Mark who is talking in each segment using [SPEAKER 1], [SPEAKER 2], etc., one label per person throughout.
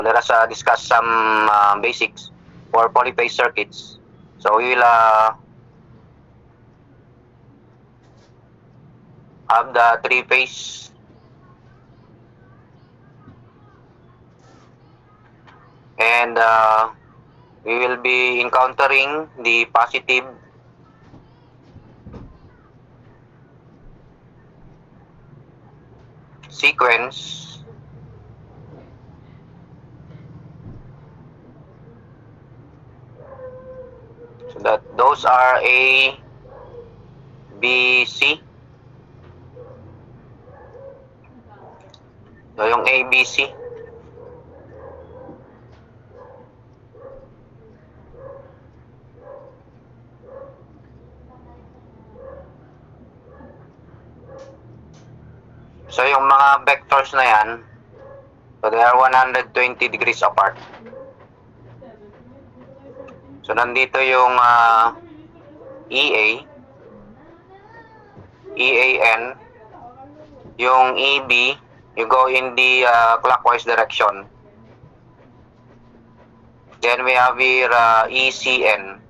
[SPEAKER 1] let us discuss some basics for polyphase circuits. So we will have the three-phase and we will be encountering the positive sequence so that those are A, B, C. So yung A, B, C. So yung mga vectors na yan, so they are 120 degrees apart. So nandito yung EA, EAN, yung EB, you go in the clockwise direction. Then we have here ECN.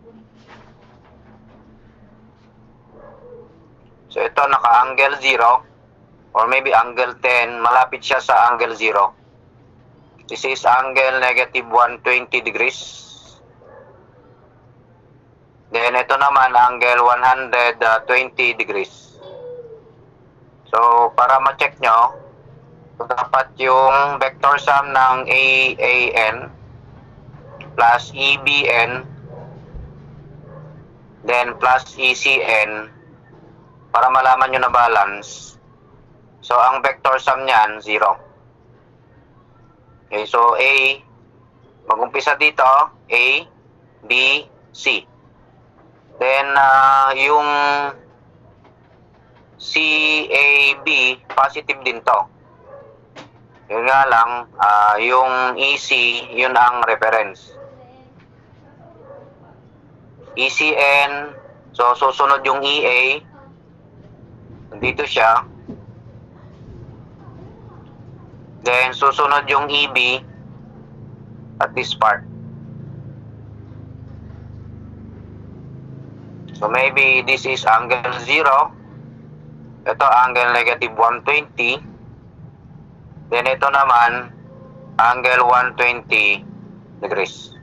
[SPEAKER 1] So ito naka-angle 0 or maybe angle 10, malapit siya sa angle 0. This is angle negative 120 degrees. Then ito naman angle 120 degrees. So para ma-check nyo, dapat yung vector sum ng AAN plus EBN then plus ECN para malaman nyo na balance. So ang vector sum niyan 0. Okay, so A, mag-umpisa dito, A, B, C. Then yung CAB, positive din to. Yun nga lang, yung EC, yun ang reference. ECN, so susunod yung EA, dito siya. Then susunod yung EB at this part. So maybe this is angle 0. Ito angle negative 120. Then ito naman angle 120 degrees.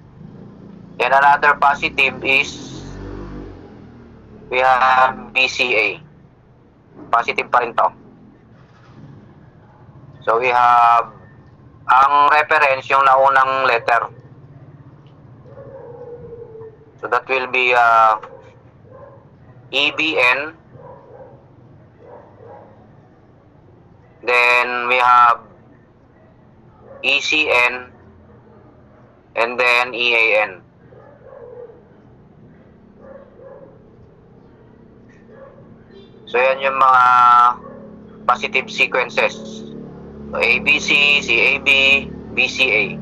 [SPEAKER 1] Then another positive is we have BCA. Positive pa rin to. So we have ang reference yung naunang letter. So that will be EBN. Then we have ECN and then EAN. So yan yung mga positive sequences. So ABC, CAB, BCA.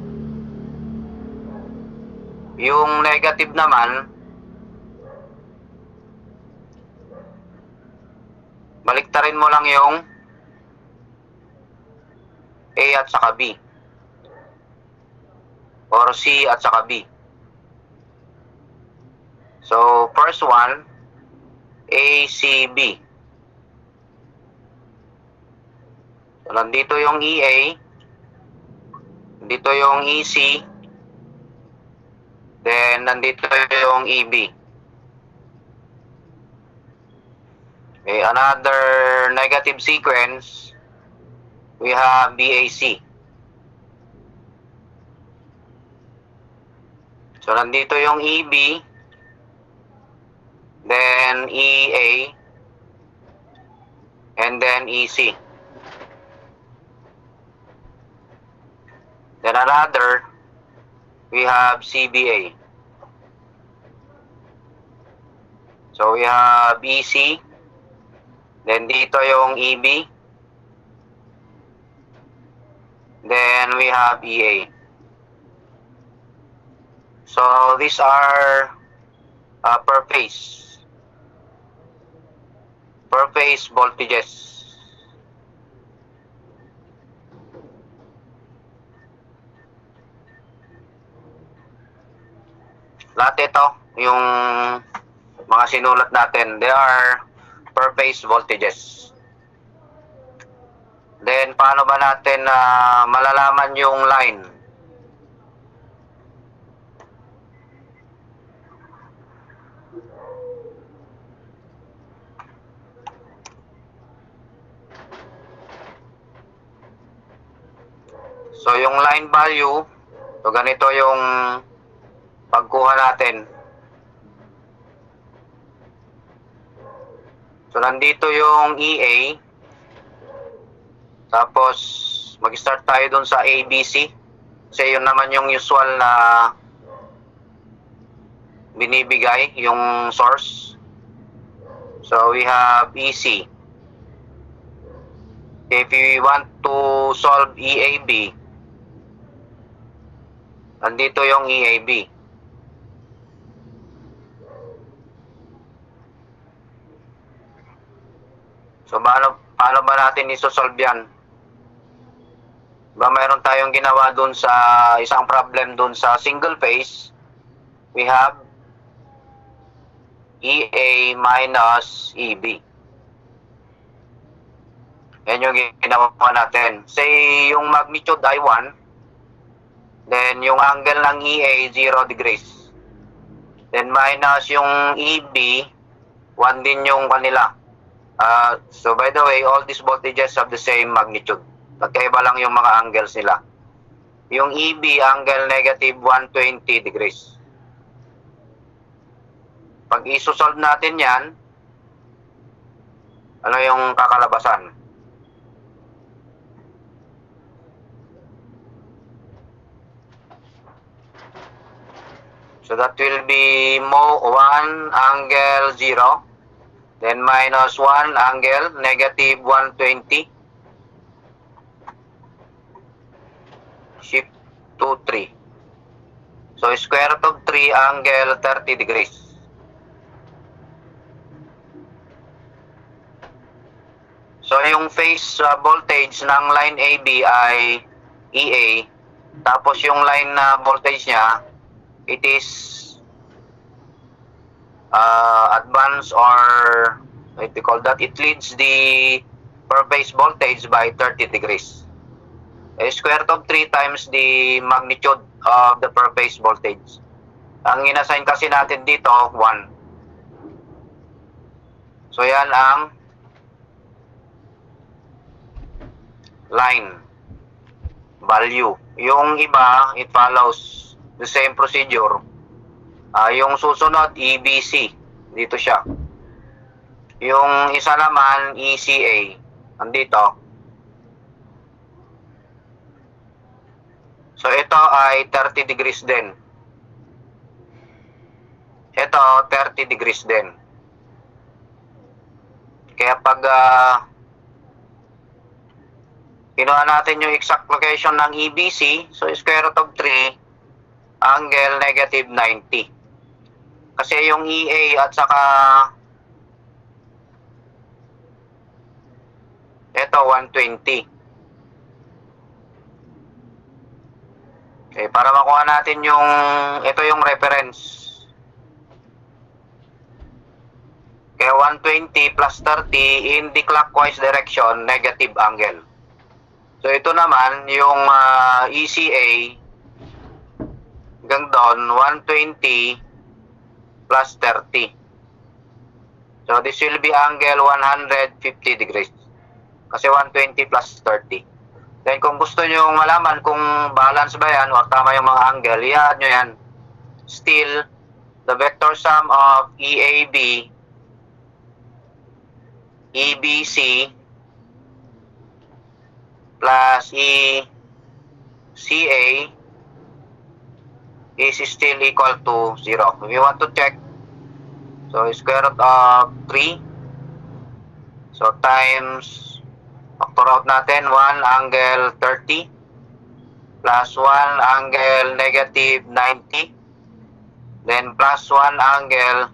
[SPEAKER 1] Yung negative naman, baliktarin mo lang yung A at saka B. Or C at saka B. So first one, ACB. So, nandito yung EA, dito yung EC, then nandito yung EB. Okay, another negative sequence, we have BAC. So nandito yung EB, then EA, and then EC. Then another, we have CBA. So we have EC, then dito yung EB, then we have EA. So these are per phase voltages. Lahat ito, yung mga sinulat natin, they are per phase voltages. Then, paano ba natin malalaman yung line? So, yung line value, so ganito yung pagkuha natin. So, nandito yung EA. Tapos, mag-start tayo dun sa ABC. Kasi yun naman yung usual na binibigay, yung source. So, we have EC. If you want to solve EAB, nandito yung EAB. So, paano ba natin isosolve yan? Diba mayroon tayong ginawa dun sa isang problem dun sa single phase. We have EA minus EB. Yan yung ginawa natin. Say, yung magnitude ay 1. Then, yung angle ng EA, 0 degrees. Then, minus yung EB, 1 din yung kanila. So, by the way, all these voltages have the same magnitude. Magkaiba lang yung mga angles nila. Yung EB, angle negative 120 degrees. Pag isosolve natin yan, ano yung kakalabasan? So that will be 1 angle 0, then minus 1 angle negative 120, shift to 3. So square root of 3 angle 30 degrees. So yung phase voltage ng line AB ay EA, tapos yung line na voltage niya, it is advance, or what do you call that? It leads the per phase voltage by 30 degrees. Square root of 3 times the magnitude of the per phase voltage. Ang inassign kasi natin dito, 1. So yan ang line value. Yung iba, it follows the same procedure. Yung susunod, EBC. Dito siya. Yung isa naman, ECA. Andito. So, ito ay 30 degrees din. Ito, 30 degrees din. Kaya pag kinuha natin yung exact location ng EBC, so square root of 3, angle negative 90. Kasi yung EA at saka ito 120. Okay, para makuha natin yung ito yung reference. Kaya 120 plus 30 in the clockwise direction, negative angle. So ito naman yung ECA hanggang doon, 120 plus 30. So this will be angle 150 degrees. Kasi 120 plus 30. Then kung gusto nyo malaman kung balance ba yan o tama yung mga angle, i-add nyo yan. Still, the vector sum of EAB, EBC, plus ECA is still equal to 0. If you want to check, so square root of 3, so times, factor out natin, 1 angle 30, plus 1 angle negative 90, then plus 1 angle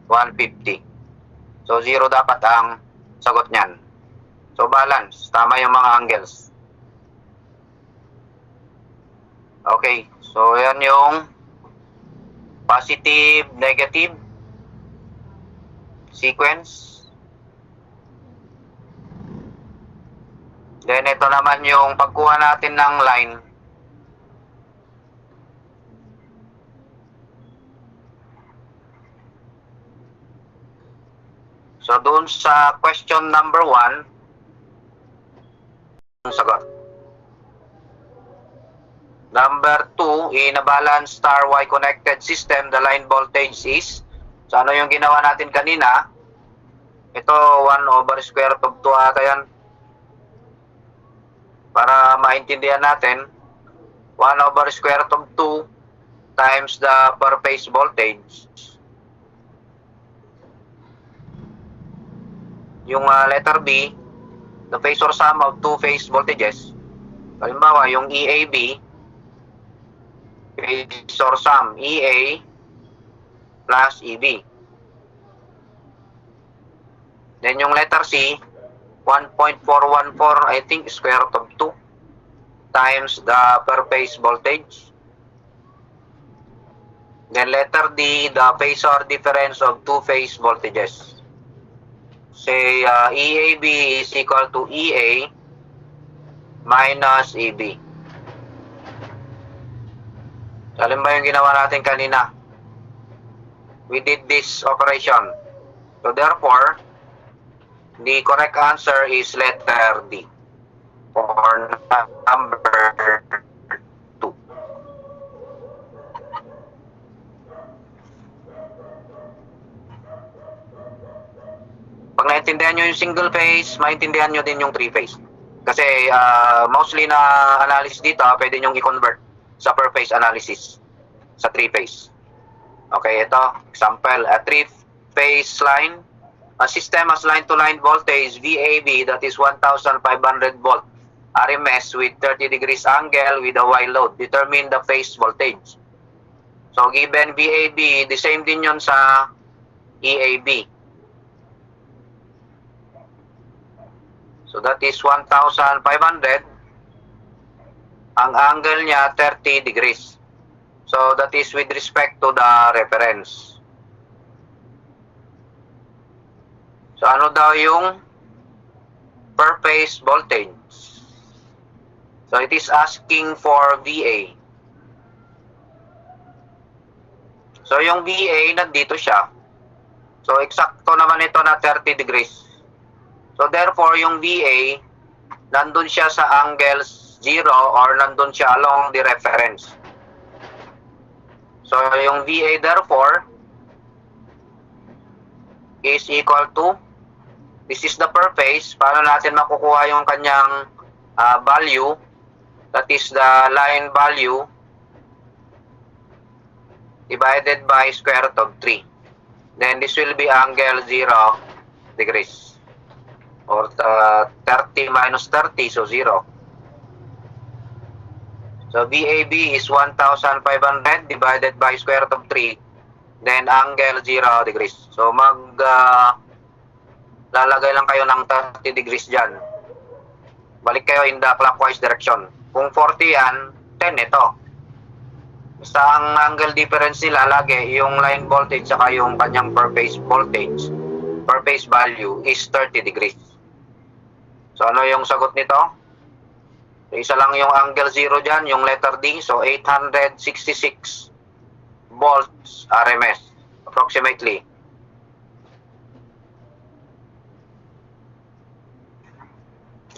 [SPEAKER 1] 150. So 0 dapat ang sagot niyan. So balance, tama yung mga angles. Okay, so yan yung positive, negative, sequence. Then ito naman yung pagkuha natin ng line. So doon sa question number 1, ang sagot. Number 2, in a balanced star Y connected system, the line voltage is, so ano yung ginawa natin kanina? Ito 1/square root of 2 ata yan. Para maintindihan natin, 1/square root of 2 times the per phase voltage. Yung letter B, the phasor sum of two phase voltages. Halimbawa, yung EAB, phasor sum EA plus EB. Then yung letter C, 1.414, I think, square root of 2 times the per phase voltage. Then letter D, the phasor difference of two phase voltages. Say EAB is equal to EA minus EB. Alin ba yung ginawa natin kanina? We did this operation. So therefore, the correct answer is letter D for number 2. Pag naintindihan nyo yung single phase, maintindihan nyo din yung three phase. Kasi mostly na analysis dito, pwede nyo i-convert sa per phase analysis sa three phase. Okay, ito, example, a three phase line. A system has line-to-line voltage VAB that is 1,500 volt RMS with 30 degrees angle with a Y load. Determine the phase voltage. So given VAB, the same din yun sa EAB. So that is 1,500. Ang angle niya 30 degrees. So that is with respect to the reference. So ano daw yung per phase voltage? So it is asking for VA. So yung VA nandito siya. So eksakto naman ito na 30 degrees. So therefore yung VA nandun siya sa angle 0 or nandun siya along the reference. So yung VA therefore is equal to, this is the per phase. Paano natin makukuha yung kanyang value? That is the line value divided by square root of 3. Then this will be angle 0 degrees. Or 30 minus 30, so 0. So VAB is 1,500 divided by square root of 3. Then angle 0 degrees. So lalagay lang kayo ng 30 degrees dyan. Balik kayo in the clockwise direction. Kung 40 yan, 10 ito. Basta ang angle difference nila lagi, yung line voltage saka yung kanyang per phase voltage, per phase value is 30 degrees. So ano yung sagot nito? So, isa lang yung angle 0 dyan, yung letter D. So 866 volts RMS approximately.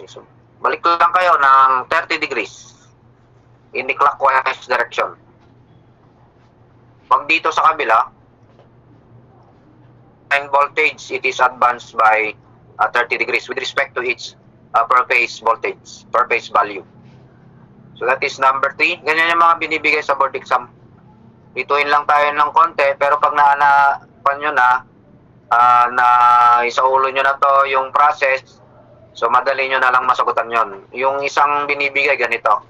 [SPEAKER 1] So, balik lang kayo ng 30 degrees in the clockwise direction. Pag dito sa kabila, line voltage, it is advanced by 30 degrees with respect to its per phase voltage, per phase value. So that is number 3. Ganyan yung mga binibigay sa board exam. Ituin lang tayo ng konti, pero pag naanapan nyo na, na isaulo nyo na to yung process, so madali nyo na lang masagutan yon. Yung isang binibigay ganito.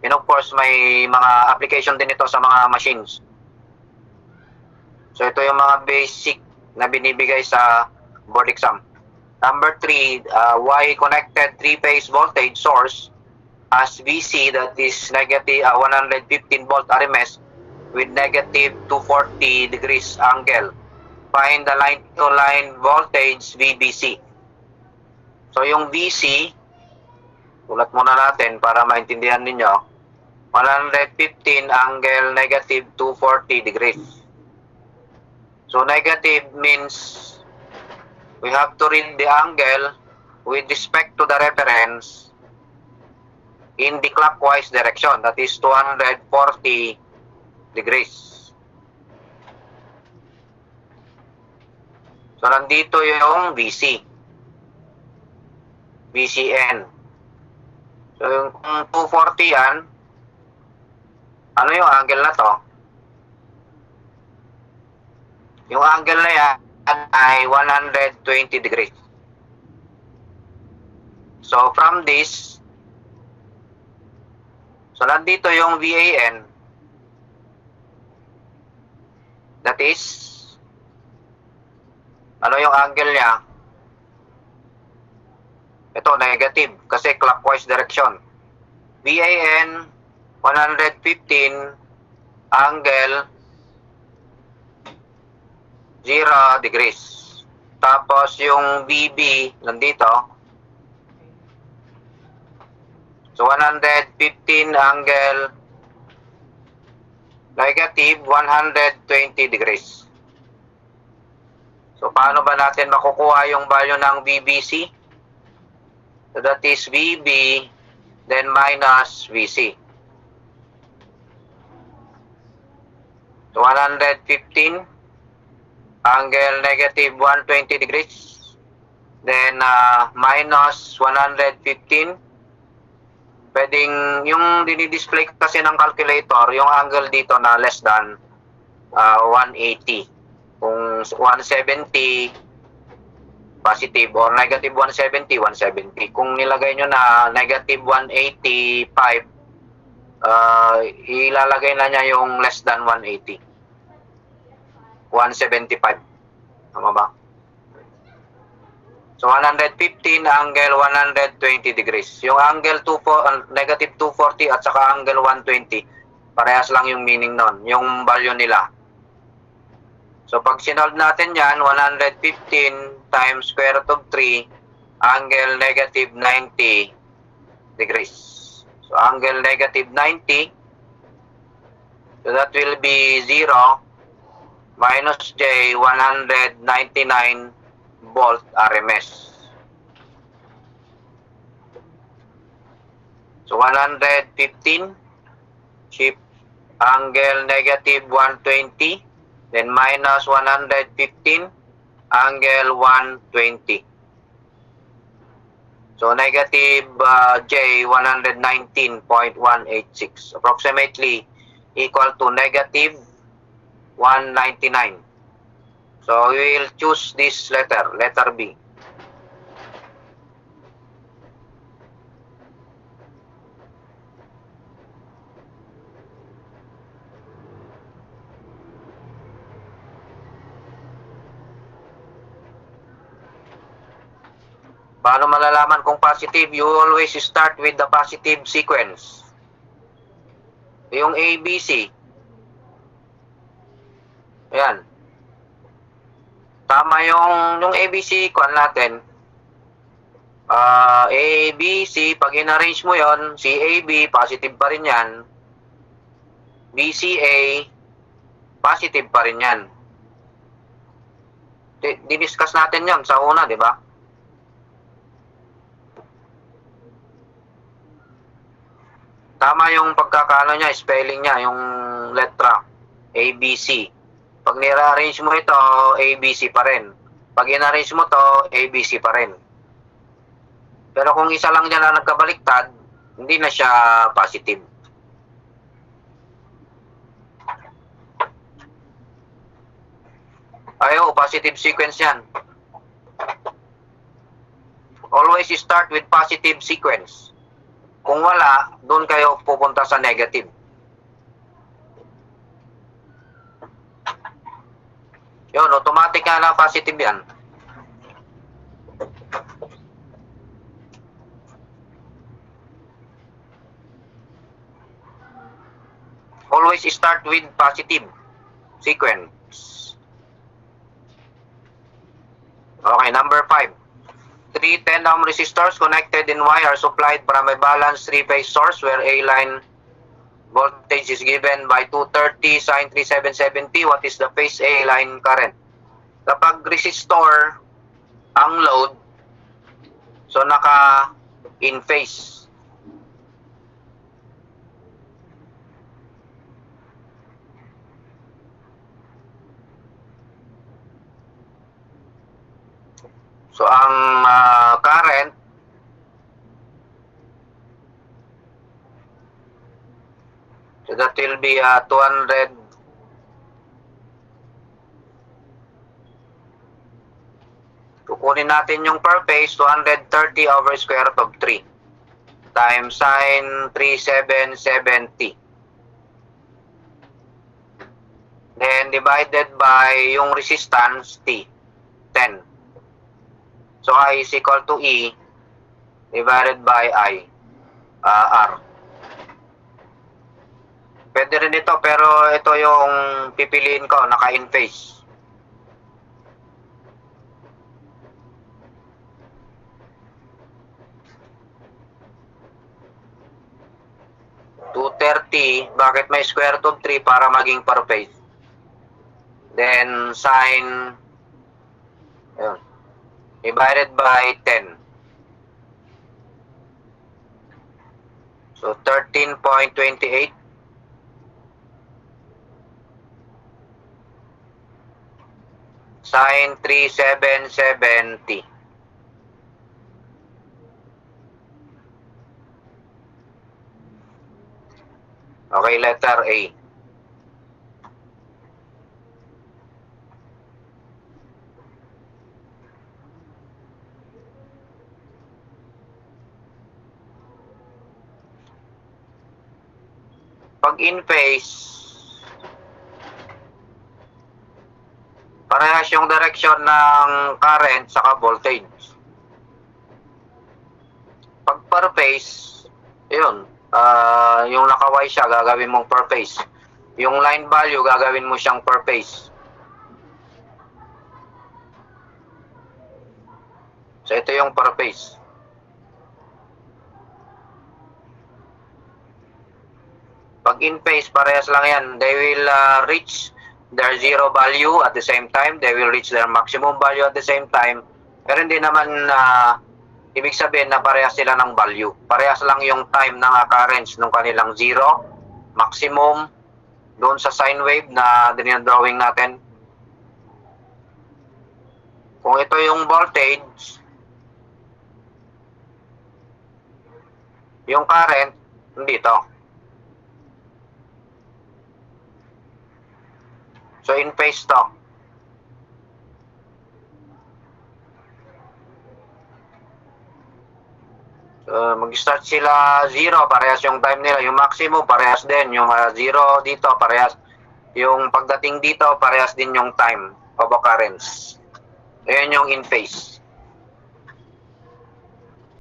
[SPEAKER 1] And of course, may mga application din ito sa mga machines. So ito yung mga basic na binibigay sa board exam. Number 3, Y connected three-phase voltage source as VC, that is negative 115 volt RMS with negative 240 degrees angle. Find the line-to-line voltage VBC. So yung VC, ulat muna natin para maintindihan ninyo, 115 angle negative 240 degrees. So negative means we have to read the angle with respect to the reference in the clockwise direction, that is 240 degrees. So nandito yung VC, VCN. So yung 240 yan, ano yung angle na to? Yung angle na yan ay 120 degrees. So from this, so nandito yung VAN, that is, ano yung angle niya? Ito, negative, kasi clockwise direction. VAN, 115, angle, 0 degrees. Tapos yung VB, nandito. So, 115 angle, negative, 120 degrees. So, paano ba natin makukuha yung value ng VBC? So, that is VB, then minus VC. So, 115, angle negative 120 degrees. Then, minus 115. Pwedeng, yung dinidisplay kasi ng calculator, yung angle dito na less than 180. Kung 170, positive, or negative 170, 170. Kung nilagay nyo na negative 185, ilalagay na niya yung less than 180. 175. Tama ba? So, 115 angle 120 degrees. Yung angle negative 240 at saka angle 120, parehas lang yung meaning nun, yung value nila. So, pag sinolve natin yan, 115 times square root of 3, angle negative 90 degrees. So, angle negative 90, so that will be 0 minus J, 199 volt RMS. So, 115, shift angle negative 120, then minus 115, angle 120. So, negative J, 119.186, approximately equal to negative 199. So, we will choose this letter B. Paano malalaman kung positive? You always start with the positive sequence. Yung ABC. Ayan. Tama yung ABC, kuhan natin. ABC, pag in-arrange mo yon, CAB, positive pa rin yan. BCA, positive pa rin yan. Diniscuss natin yon sa una, di ba? Tama yung pagkakaano niya, spelling niya, yung letra ABC. Pag nira-arrange mo ito, ABC pa rin. Pag in-arrange mo to, ABC pa rin. Pero kung isa lang niya na nagkabaliktad, hindi na siya positive. Ayo, positive sequence yan. Always start with positive sequence. Kung wala, doon kayo pupunta sa negative. Yun, automatic nga na positive yan. always start with positive sequence. Okay, number 5. 3 10-ohm resistors connected in Y are supplied from a balanced 3-phase source where A line voltage is given by 230 sin 3770. What is the phase A line current? Kapag resistor ang load, so naka in phase. So ang current so that will be 200 kukunin natin yung per phase 230 over square root of 3 times sin 3770. Then divided by yung resistance T, 10. So I is equal to E divided by I, R. Pwede rin ito, pero ito yung pipiliin ko, naka-in phase. Bakit may square root of 3 para maging per phase? Then sin yun, divided by 10. So 13.28 sin 3770. Okay, letter A. Pag in phase, parehas yung direction ng current saka voltage. Pag per phase, yun, yung naka-Y siya, gagawin mong per phase. Yung line value, gagawin mo siyang per phase. So, ito yung per phase. Pag in phase, parehas lang yan. They will reach their zero value at the same time. They will reach their maximum value at the same time. Pero hindi naman ibig sabihin na parehas sila ng value. Parehas lang yung time ng occurrence ng kanilang zero, maximum, doon sa sine wave na dinidrawing natin. Kung ito yung voltage, yung current, dito. So, in phase to. So, mag-start sila 0, parehas yung time nila. Yung maximum, parehas din. Yung 0 dito, parehas. Yung pagdating dito, parehas din yung time of occurrence. Ayan yung in phase.